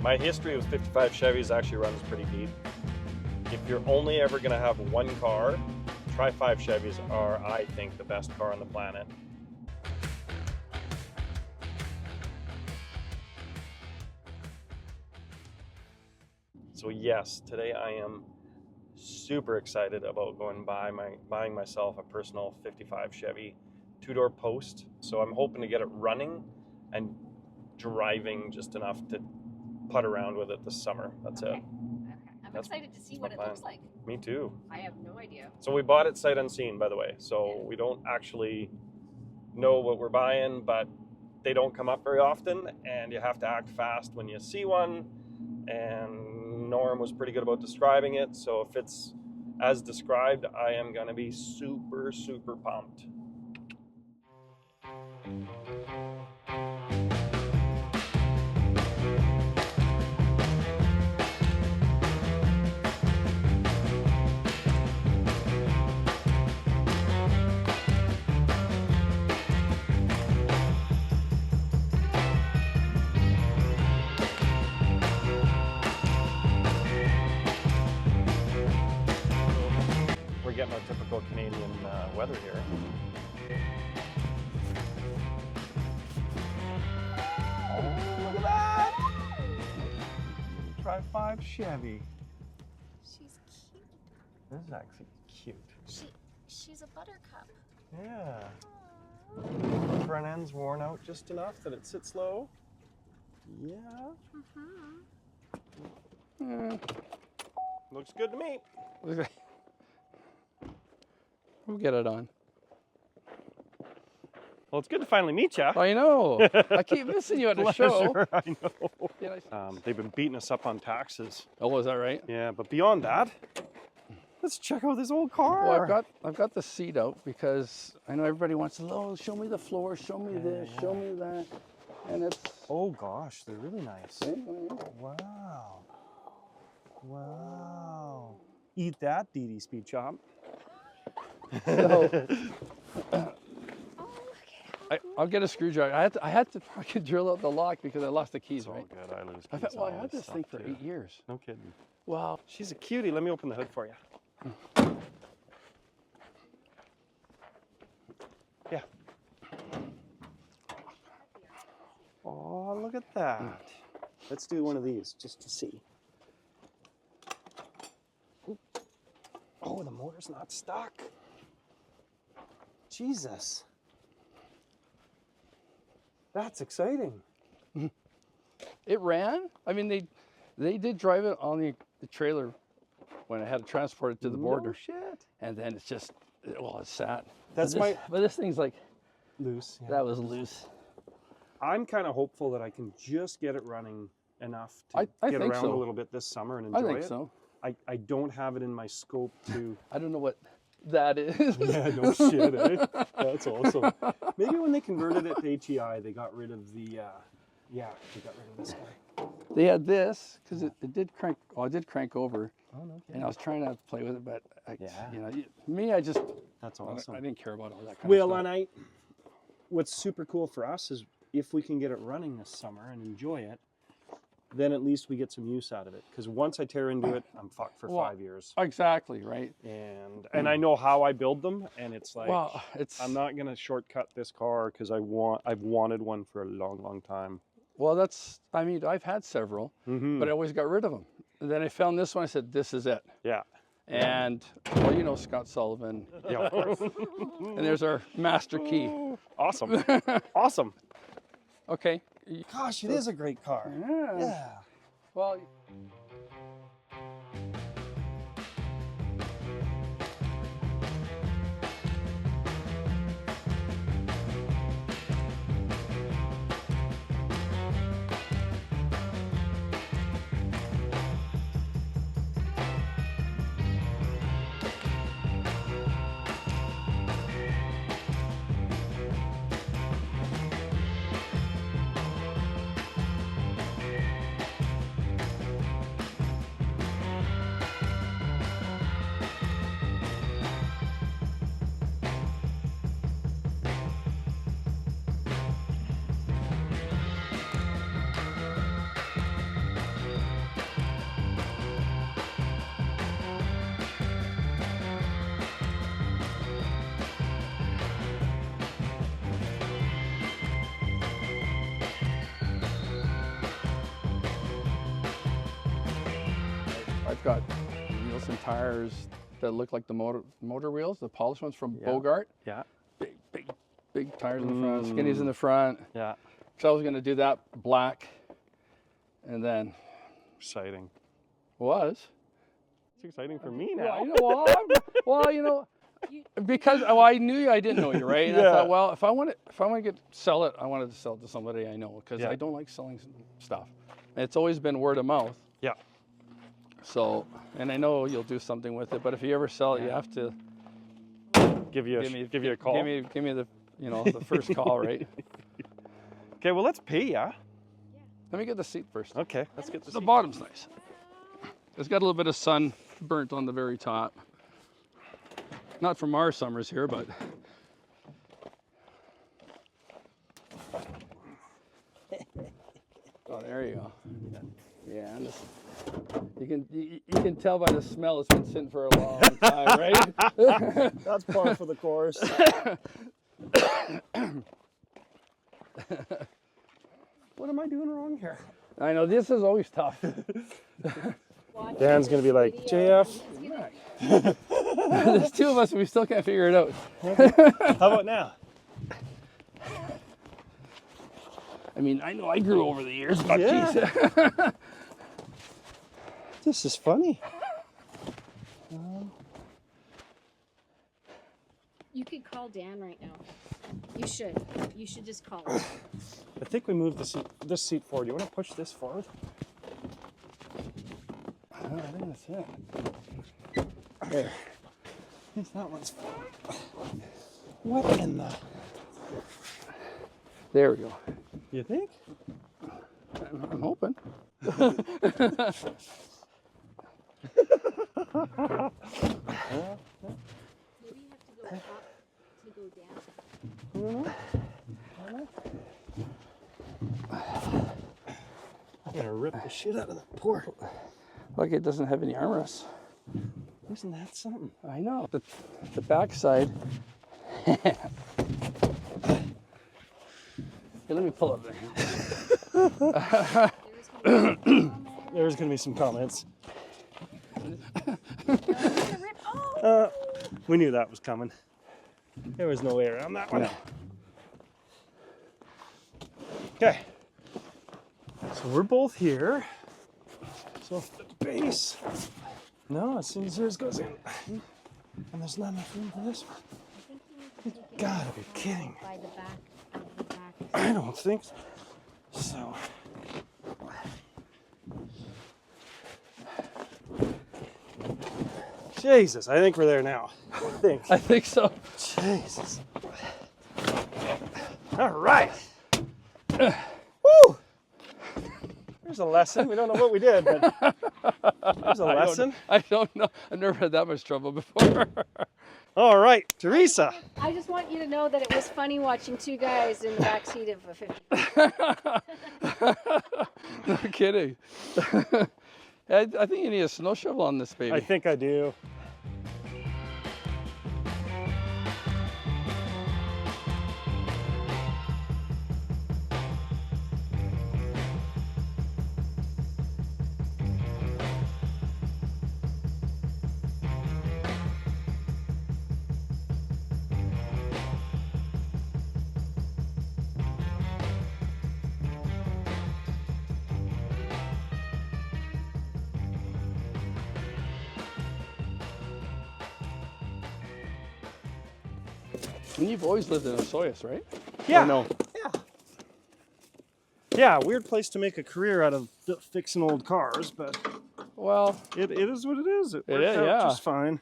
My history with 55 Chevys actually runs pretty deep. If you're only ever going to have one car, try 5 Chevys are, I think, the best car on the planet. So yes, today I am super excited about buying myself a personal 55 Chevy 2-door post. So I'm hoping to get it running and driving just enough to putt around with it this summer. That's it. I'm excited to see what it looks like. Me too. I have no idea. So we bought it sight unseen, by the way. So we don't actually know what we're buying, but they don't come up very often, and you have to act fast when you see one. And Norm was pretty good about describing it. So if it's as described, I am going to be super, super pumped. We're getting our typical Canadian weather here. Oh, look at that! Try 5 Chevy. She's cute. This is actually cute. She's a buttercup. Yeah. Front end's worn out just enough that it sits low. Yeah. Looks good to me. We'll get it on. Well, it's good to finally meet you. I know. I keep missing you at the show. I know. Yeah, They've been beating us up on taxes. oh, is that right? Yeah, but beyond that, let's check out this old car. Well, I've got the seat out because I know everybody wants to, oh, show me the floor, show me this, show me that. And it's... Oh gosh, they're really nice. Yeah. Wow. Wow. Eat that, Dee Dee Speed Chop. So, I'll get a screwdriver. I had to fucking drill out the lock because I lost the keys, It's all right? good. I lose keys. I had this thing for 8 years. No kidding. Wow. She's a cutie. Let me open the hood for you. Yeah. Oh, look at that. Let's do one of these just to see. Ooh. Oh, the motor's not stuck. Jesus. That's exciting. It ran. I mean, they did drive it on the trailer when I had to transport it to the border. No shit. And then it's just, well, it's sat. That's but this thing's like, loose. Yeah. that was loose. I'm kind of hopeful that I can just get it running enough to I get think around so. a little bit this summer and enjoy I think it. so. I don't have it in my scope to... I don't know what that is. Yeah, no shit, eh? That's awesome. Maybe when they converted it to HEI, they got rid of the... yeah, they got rid of this guy. They had this, because it did crank, well, it did crank over. Oh, no kidding. And I was trying to play with it, but Yeah. you know, me, I just... That's awesome. I didn't care about all that kind of Well, stuff. and what's super cool for us is if we can get it running this summer and enjoy it, then at least we get some use out of it. Because once I tear into it, I'm fucked for 5 years. Exactly, right? And I know how I build them, and it's like, Well, I'm not gonna shortcut this car because I've wanted one for a long, long time. Well, I mean, I've had several, but I always got rid of them. And then I found this one, I said, this is it. Yeah. And, well, you know Scott Sullivan. Yeah, of course. And there's our master key. Awesome. Awesome. Okay. Gosh, it is a great car. Yeah. Yeah. Well, I've got wheels and tires that look like the motor wheels, the polished ones from Bogart. Yeah. Big tires in the front, skinnies in the front. Yeah. So I was going to do that black, and then Exciting. was. It's exciting for me now. Because I knew I didn't know you, right? And I Yeah. thought, well, if I want to sell it, I wanted to sell it to somebody I know, because Yeah. I don't like selling stuff. And it's always been word of mouth. Yeah. So, and I know you'll do something with it, but if you ever sell it, you have to Give you a call. Give me the the first call, right? Okay, well, let's pay ya. Let me get the seat first. Okay, let's get The bottom's nice. It's got a little bit of sun burnt on the very top. Not from our summers here, but oh, there you go. Yeah, and you can tell by the smell it's been sitting for a long time, right? That's par for the course. What am I doing wrong here? I know, this is always tough. Dan's gonna be like, JF. There's two of us and we still can't figure it out. How about now? I mean, I know I grew over the years, but Yeah. geez. This is funny. You could call Dan right now. You should. You should just call him. I think we moved this seat forward. You want to push this forward? I think that's it. There. Yes, that one's forward. What in the? There we go. You think? I'm hoping. Maybe you have to go up to go down. I'm gonna rip the shit out of the port. Look, it doesn't have any armrests. Isn't that something? I know. The back side. Here, let me pull up there. There's gonna be some comments. We knew that was coming. There was no way around that one. No. Okay. So we're both here. So the base. No, as soon as yours goes in. And there's not enough room for this one. You gotta be kidding. By the back of the back. I don't think so. Jesus, I think we're there now. I think so. Jesus. All right. Woo! There's a lesson. We don't know what we did, but there's a lesson. I don't know. I've never had that much trouble before. All right, Teresa. I just want you to know that it was funny watching two guys in the backseat of a 50. No kidding. I think you need a snow shovel on this baby. I think I do. And you've always lived in OSOYOOS, right? Yeah. Or no. Yeah. Yeah, weird place to make a career out of fixing old cars, but Well, it is what it is. It worked is, out yeah. just fine.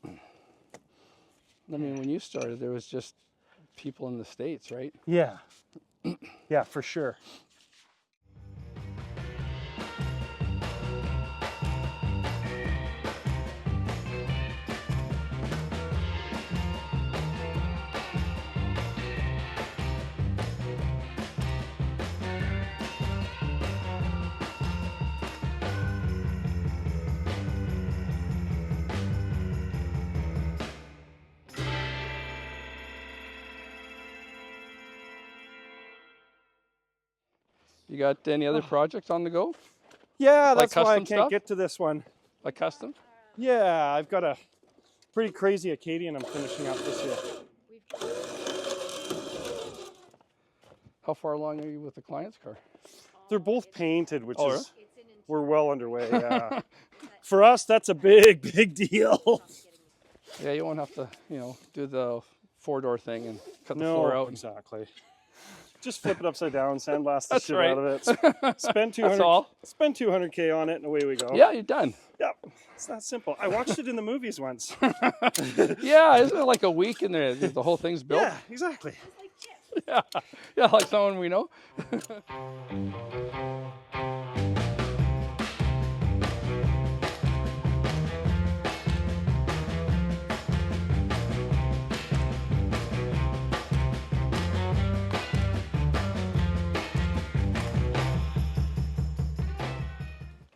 I mean, when you started, there was just people in the States, right? Yeah. Yeah, for sure. You got any other projects on the go? Yeah, that's why I custom can't stuff? get to this one. Like custom? Yeah, I've got a pretty crazy Acadian I'm finishing up this year. How far along are you with the client's car? They're both painted, which Oh, is It's an we're well underway. Yeah, for us that's a big deal. Yeah, you won't have to, you know, do the 4-door thing and cut the No, floor out. exactly. Just flip it upside down, sandblast the That's shit right. out of it. Spend 200. That's all. Spend 200K on it, and away we go. Yeah, you're done. Yep. It's that simple. I watched it in the movies once. Yeah, isn't it like a week and the whole thing's built? Yeah, exactly. Yeah, yeah, like someone we know.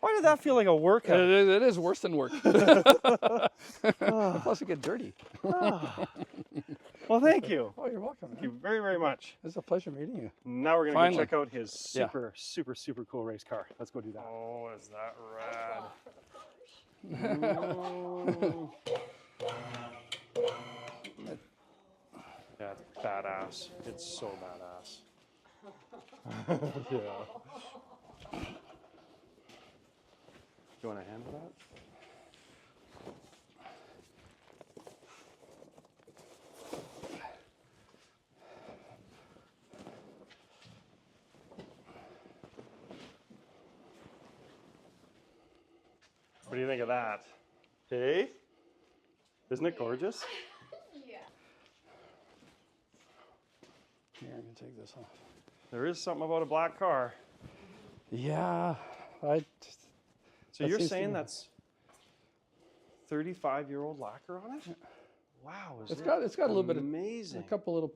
Why did that feel like a workout? It is worse than work. Plus, it get dirty. Well, thank you. Oh, you're welcome. Thank you very much. It's a pleasure meeting you. Now we're gonna Finally. go check out his Yeah. super cool race car. Let's go do that. Oh, is that rad? Yeah, it's badass. It's so badass. Yeah. You want to handle that? What do you think of that? Hey? Isn't it gorgeous? Yeah. Here, I can take this off. There is something about a black car. Yeah, So That you're seems to saying be- that's 35-year-old lacquer on it? Wow, it's got a little bit of amazing. a couple little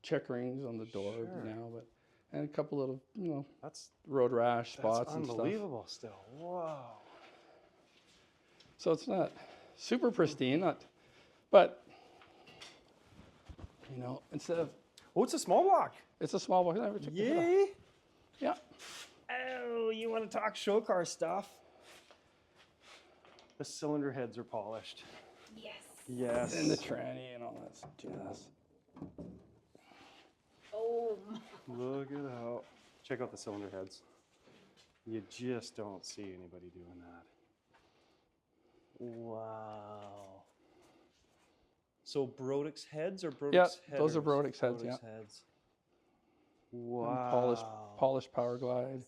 check rings on the door Sure. now, but and a couple little, you know, That's road rash spots and stuff. unbelievable still. Whoa. So it's not super pristine, but you know, instead of Oh, it's a small block. it's a small one. I never took the hood off. Yay. Yeah. Oh, you want to talk show car stuff? The cylinder heads are polished. Yes. Yes. And the tranny and all that jazz. Oh. Look at how. Check out the cylinder heads. You just don't see anybody doing that. Wow. So Brodix heads or Brodix Yeah, headers? those are Brodix heads, Brodix yeah. heads. And Wow. polished power glide.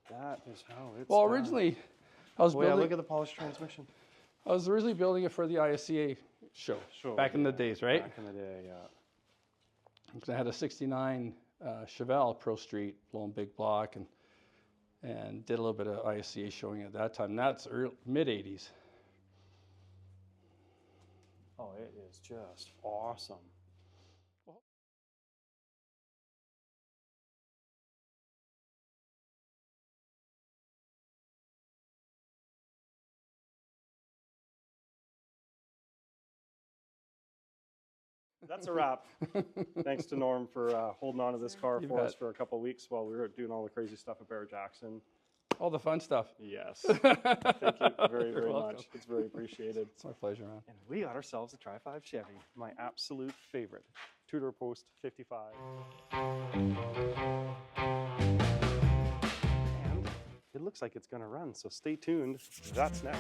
That is how it's Well, done. originally I was Oh yeah, building look at the polished transmission. I was originally building it for the ISCA show back in the days, right? Back in the day, yeah. 'Cause I had a '69 Chevelle Pro Street, blown big block, and did a little bit of ISCA showing at that time. That's mid '80s. Oh, it is just awesome. That's a wrap. Thanks to Norm for holding on to this car You for us bet. for a couple of weeks while we were doing all the crazy stuff at Bear Jackson. All the fun stuff. Yes. Thank you very, You're very welcome. much. It's very appreciated. It's my pleasure, man. And we got ourselves a Tri-5 Chevy, my absolute favorite. Two-door post 55. And it looks like it's going to run, so stay tuned. That's next.